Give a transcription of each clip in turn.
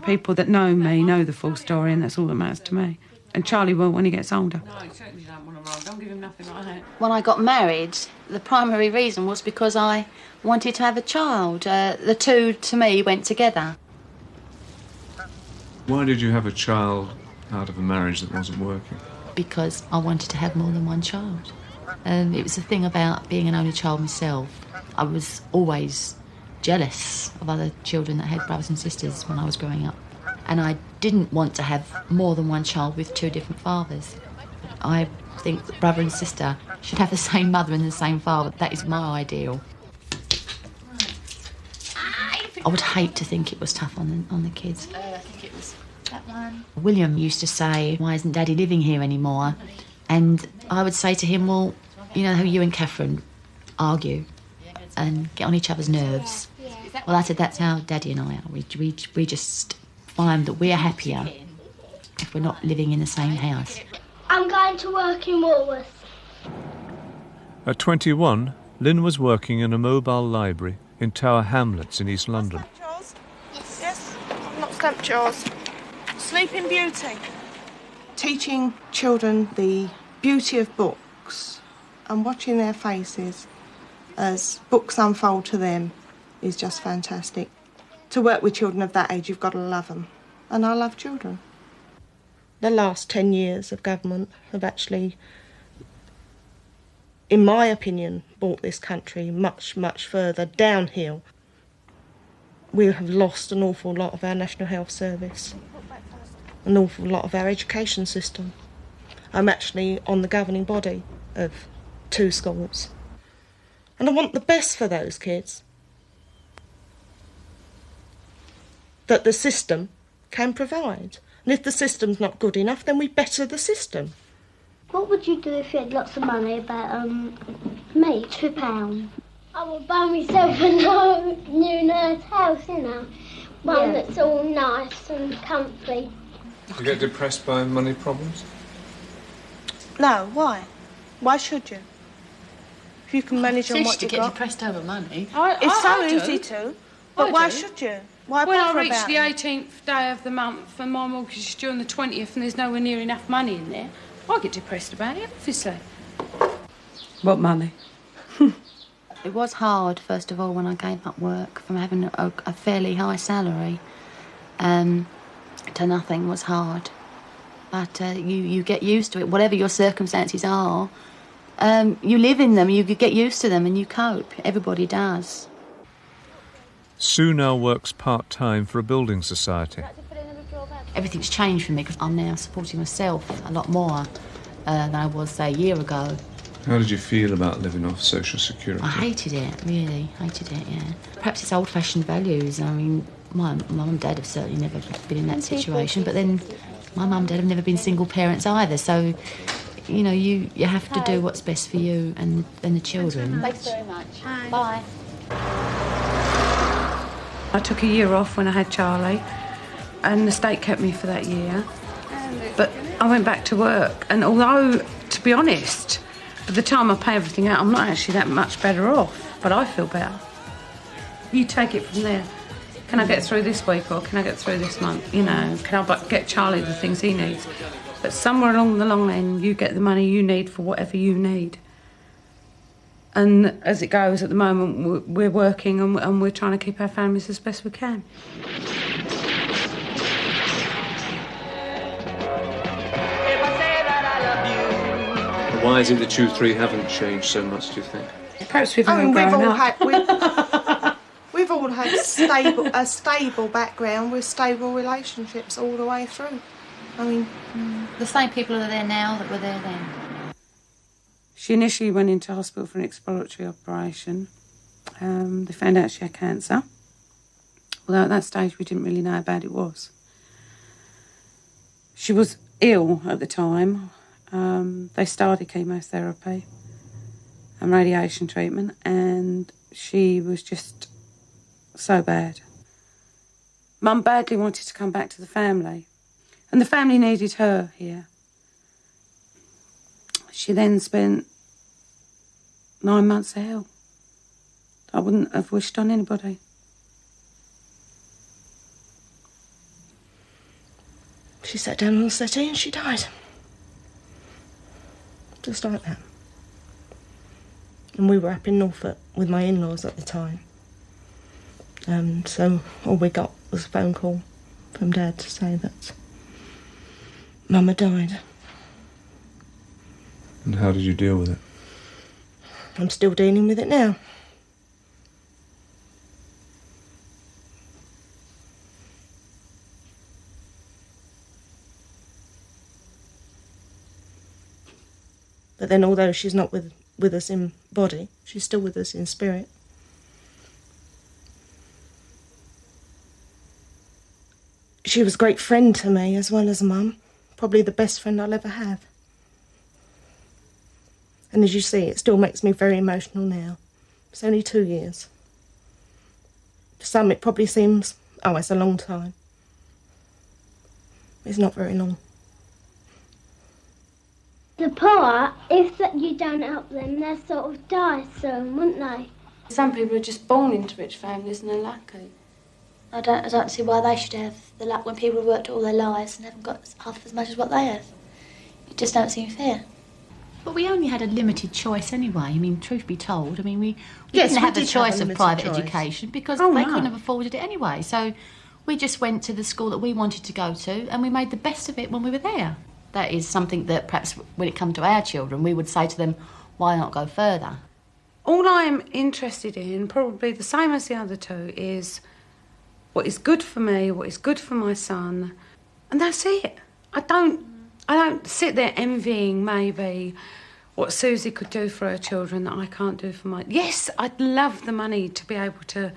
People that know me know the full story, and that's all that matters to me. And Charlie will when he gets older. No, you certainly don't want to roll. Don't give him nothing like that. When I got married, the primary reason was because I wanted to have a child. The two, to me, went together. Why did you have a child out of a marriage that wasn't working? Because I wanted to have more than one child. It was the thing about being an only child myself. I was always jealous of other children that had brothers and sisters when I was growing up. And I didn't want to have more than one child with two different fathers. I think that brother and sister should have the same mother and the same father. That is my ideal. I would hate to think it was tough on the kids. I think it was that one. William used to say, "Why isn't Daddy living here anymore?" And I would say to him, "Well, you know how you and Catherine argue and get on each other's nerves. Well, I said that's how Daddy and I are. We just find that we're happier if we're not living in the same house." I'm going to work in Woolworths. At 21, Lynn was working in a mobile library in Tower Hamlets in East London. Yes, I've not stamped yours. Sleeping Beauty. Teaching children the beauty of books and watching their faces as books unfold to them is just fantastic. To work with children of that age, you've got to love them. And I love children. The last 10 years of government have actually, in my opinion, brought this country much, much further downhill. We have lost an awful lot of our National Health Service, an awful lot of our education system. I'm actually on the governing body of 2 schools. And I want the best for those kids that the system can provide. And if the system's not good enough, then we better the system. What would you do if you had lots of money about, me, £2? I would buy myself a new nice house, you know. One that's all nice and comfy. Do you get depressed by money problems? No, why? Why should you? If you can manage on what to you've get got. depressed over money. It's so I do. easy to. But why should you? Why When I bother reach about the it? 18th day of the month and my mortgage is due on the 20th and there's nowhere near enough money in there, I get depressed about it, obviously. What money? It was hard, first of all, when I gave up work from having a fairly high salary to nothing was hard. But you get used to it. Whatever your circumstances are, you live in them, you get used to them and you cope. Everybody does. Sue now works part-time for a building society. Everything's changed for me because I'm now supporting myself a lot more than I was, say, a year ago. How did you feel about living off social security? I hated it, really. Hated it, yeah. Perhaps it's old-fashioned values. I mean, my mum and dad have certainly never been in that situation, but then my mum and dad have never been single parents either, so, you know, you have to do what's best for you and the children. Thanks very much. Bye. I took a year off when I had Charlie, and the state kept me for that year. But I went back to work, and although, to be honest, by the time I pay everything out, I'm not actually that much better off, but I feel better. You take it from there. Can I get through this week, or can I get through this month? You know, can I get Charlie the things he needs? But somewhere along the long end, you get the money you need for whatever you need. And as it goes at the moment, we're working and we're trying to keep our families as best we can. Why is it that you three haven't changed so much, do you think? Perhaps we've all grown up. We've all had a stable background with stable relationships all the way through. I mean, The same people are there now that were there then. She initially went into hospital for an exploratory operation. They found out she had cancer. Although at that stage we didn't really know how bad it was. She was ill at the time. They started chemotherapy and radiation treatment, and she was just so bad. Mum badly wanted to come back to the family, and the family needed her here. She then spent 9 months of hell. I wouldn't have wished on anybody. She sat down on the settee and she died. Just like that. And we were up in Norfolk with my in-laws at the time. So all we got was a phone call from Dad to say that Mum had died. And how did you deal with it? I'm still dealing with it now. But then, although she's not with us in body, she's still with us in spirit. She was a great friend to me as well as a mum. Probably the best friend I'll ever have. And as you see, it still makes me very emotional now. It's only 2 years. For some, it probably seems, oh, it's a long time. It's not very long. The poor, if that you don't help them, they'll sort of die soon, wouldn't they? Some people are just born into rich families and they're lucky. I don't see why they should have the luck when people have worked all their lives and haven't got half as much as what they have. It just don't seem fair. But we only had a limited choice anyway. I mean, truth be told, I mean, we Yes, didn't we have the did choice have a of limited private choice. education because Oh, they no. couldn't have afforded it anyway. So we just went to the school that we wanted to go to and we made the best of it when we were there. That is something that perhaps when it comes to our children, we would say to them, why not go further? All I'm interested in, probably the same as the other two, is what is good for me, what is good for my son, and that's it. I don't sit there envying maybe what Susie could do for her children that I can't do for mine. Yes, I'd love the money to be able to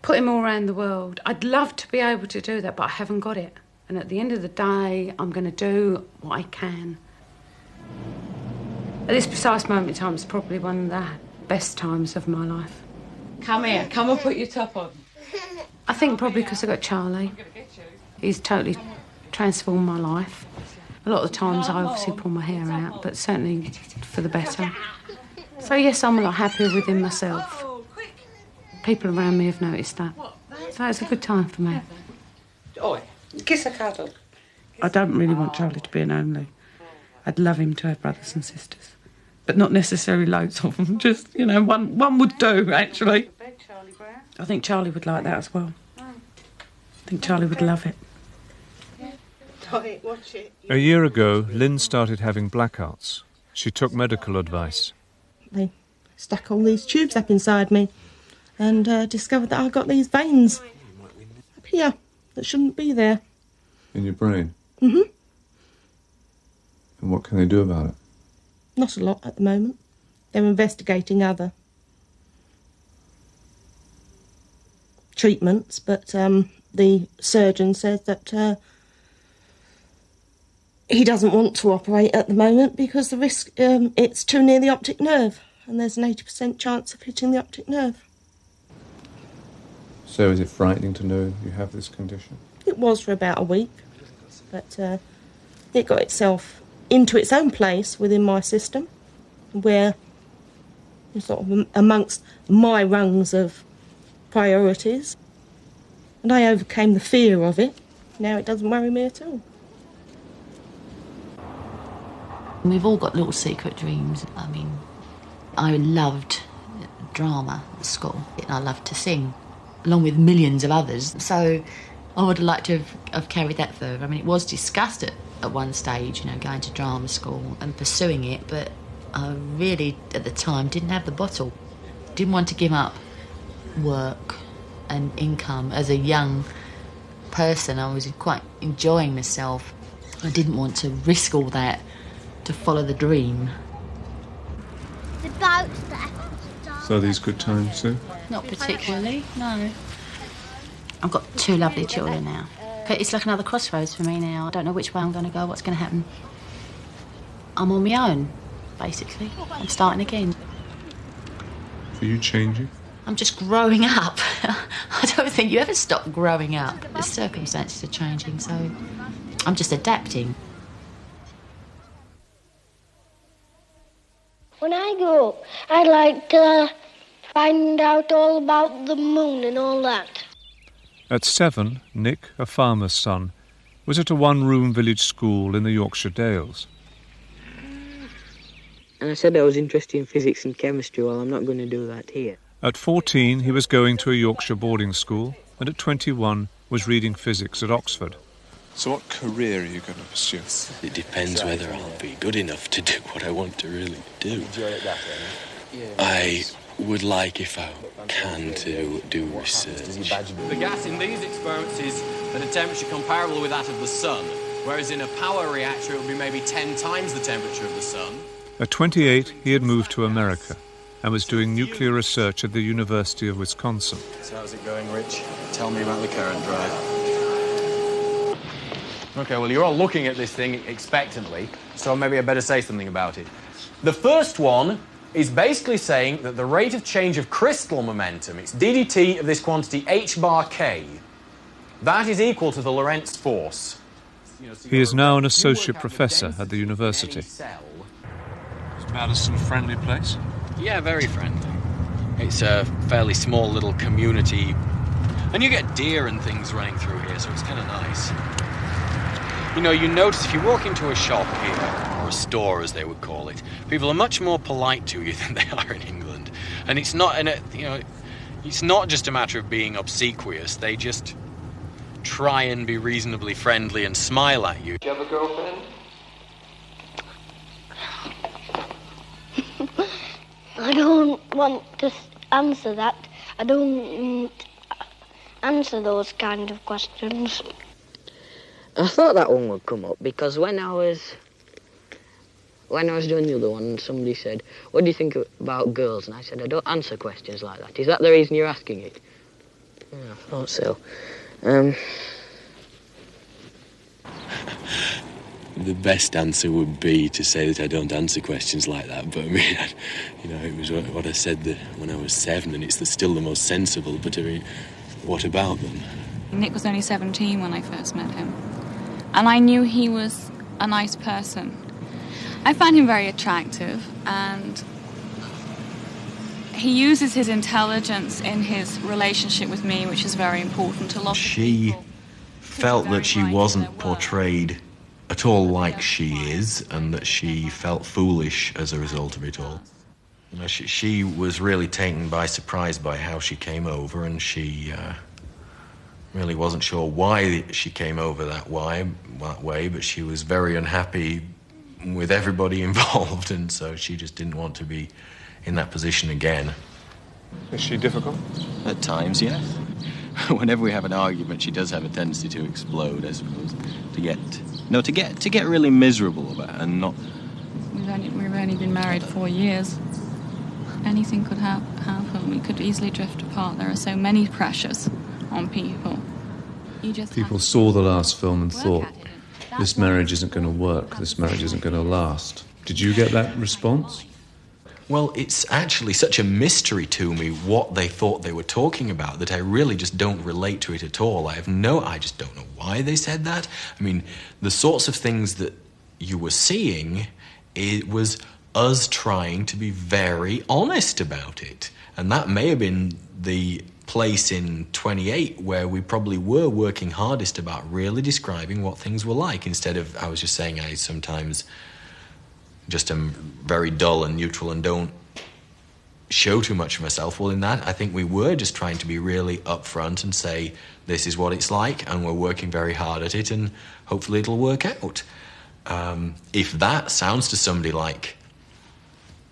put him all around the world. I'd love to be able to do that, but I haven't got it. And at the end of the day, I'm going to do what I can. At this precise moment in time, it's probably one of the best times of my life. Come here, come and put your top on. I think probably because I got Charlie. He's totally transformed my life. A lot of the times I obviously pull my hair out, but certainly for the better. So yes, I'm a lot happier within myself. People around me have noticed that. So it's a good time for me. Oi, kiss a cuddle. I don't really want Charlie to be an only. I'd love him to have brothers and sisters. But not necessarily loads of them, just, you know, one would do, actually. I think Charlie would like that as well. I think Charlie would love it. Watch it. A year ago, Lynn started having blackouts. She took medical advice. They stuck all these tubes up inside me and discovered that I got these veins up here that shouldn't be there. In your brain? Mm-hmm. And what can they do about it? Not a lot at the moment. They're investigating other treatments, but the surgeon says that he doesn't want to operate at the moment because the risk, it's too near the optic nerve and there's an 80% chance of hitting the optic nerve. So is it frightening to know you have this condition? It was for about a week, but it got itself into its own place within my system where it's sort of amongst my rungs of priorities, and I overcame the fear of it. Now it doesn't worry me at all. We've all got little secret dreams. I mean, I loved drama at school and I loved to sing, along with millions of others. So I would have liked to have carried that further. I mean, it was discussed at one stage, you know, going to drama school and pursuing it, but I really, at the time, didn't have the bottle. Didn't want to give up work and income. As a young person, I was quite enjoying myself. I didn't want to risk all that to follow the dream. The boat's there. So are these good times, Sue? Not particularly, no. I've got 2 lovely children now. But it's like another crossroads for me now. I don't know which way I'm going to go, what's going to happen. I'm on my own, basically. I'm starting again. Are you changing? I'm just growing up. I don't think you ever stop growing up. The circumstances are changing, so I'm just adapting. When I grow up, I'd like to find out all about the moon and all that. At 7, Nick, a farmer's son, was at a one-room village school in the Yorkshire Dales. And I said I was interested in physics and chemistry. Well, I'm not going to do that here. At 14, he was going to a Yorkshire boarding school, and at 21 was reading physics at Oxford. So what career are you going to pursue? It depends whether I'll be good enough to do what I want to really do. I would like, if I can, to do research. The gas in these experiments is at a temperature comparable with that of the sun, whereas in a power reactor it would be maybe 10 times the temperature of the sun. At 28, he had moved to America and was doing nuclear research at the University of Wisconsin. So how's it going, Rich? Tell me about the current drive. OK, well, you're all looking at this thing expectantly, so maybe I better say something about it. The first one is basically saying that the rate of change of crystal momentum, it's ddt of this quantity h bar k, that is equal to the Lorentz force. He is now an associate professor at the university. Is Madison a friendly place? Yeah, very friendly. It's a fairly small little community, and you get deer and things running through here, so it's kind of nice. You know, you notice if you walk into a shop here, or a store as they would call it, people are much more polite to you than they are in England. And it's not, it's not just a matter of being obsequious, they just try and be reasonably friendly and smile at you. Do you have a girlfriend? I don't want to answer that. I don't answer those kind of questions. I thought that one would come up because when I was doing the other one, somebody said, "What do you think about girls?" And I said, "I don't answer questions like that." Is that the reason you're asking it? Yeah, I thought so. The best answer would be to say that I don't answer questions like that, but I mean, it was what I said when I was 7, and it's still the most sensible, but I mean, what about them? Nick was only 17 when I first met him, and I knew he was a nice person. I found him very attractive, and he uses his intelligence in his relationship with me, which is very important. A lot of she felt that she wasn't portrayed at all like she is, and that she felt foolish as a result of it all. You know, she was really taken by surprise by how she came over, and she really wasn't sure why she came over that way, but she was very unhappy with everybody involved, and so she just didn't want to be in that position again. Is she difficult? At times, yes. Whenever we have an argument, she does have a tendency to explode, I suppose, to get really miserable about it, and not. We've only been married 4 years. Anything could happen. We could easily drift apart. There are so many pressures on people. People saw the last film and thought, this marriage isn't going to work, this marriage isn't going to last. Did you get that response? Well, it's actually such a mystery to me what they thought they were talking about that I really just don't relate to it at all. I just don't know why they said that. I mean, the sorts of things that you were seeing, it was us trying to be very honest about it. And that may have been the place in 28 where we probably were working hardest about really describing what things were like, instead of, I was just saying, I sometimes just am very dull and neutral and don't show too much of myself. Well, in that, I think we were just trying to be really upfront and say, this is what it's like, and we're working very hard at it, and hopefully it'll work out. If that sounds to somebody like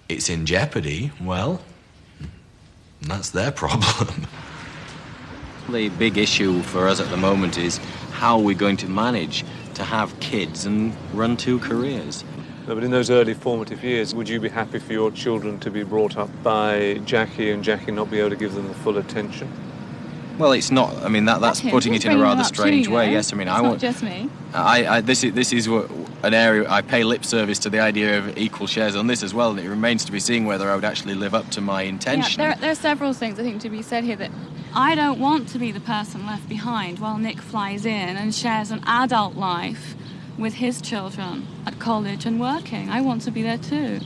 it's in jeopardy, well, that's their problem. The big issue for us at the moment is how we're going to manage to have kids and run 2 careers. No, but in those early formative years, would you be happy for your children to be brought up by Jackie and Jackie not be able to give them the full attention? Well, it's not. I mean, that's putting it in a rather strange way. Yes, I mean, I want. Not just me. This is an area I pay lip service to the idea of equal shares on this as well, and it remains to be seen whether I would actually live up to my intention. Yeah, there are several things I think to be said here. That I don't want to be the person left behind while Nick flies in and shares an adult life with his children at college and working. I want to be there too.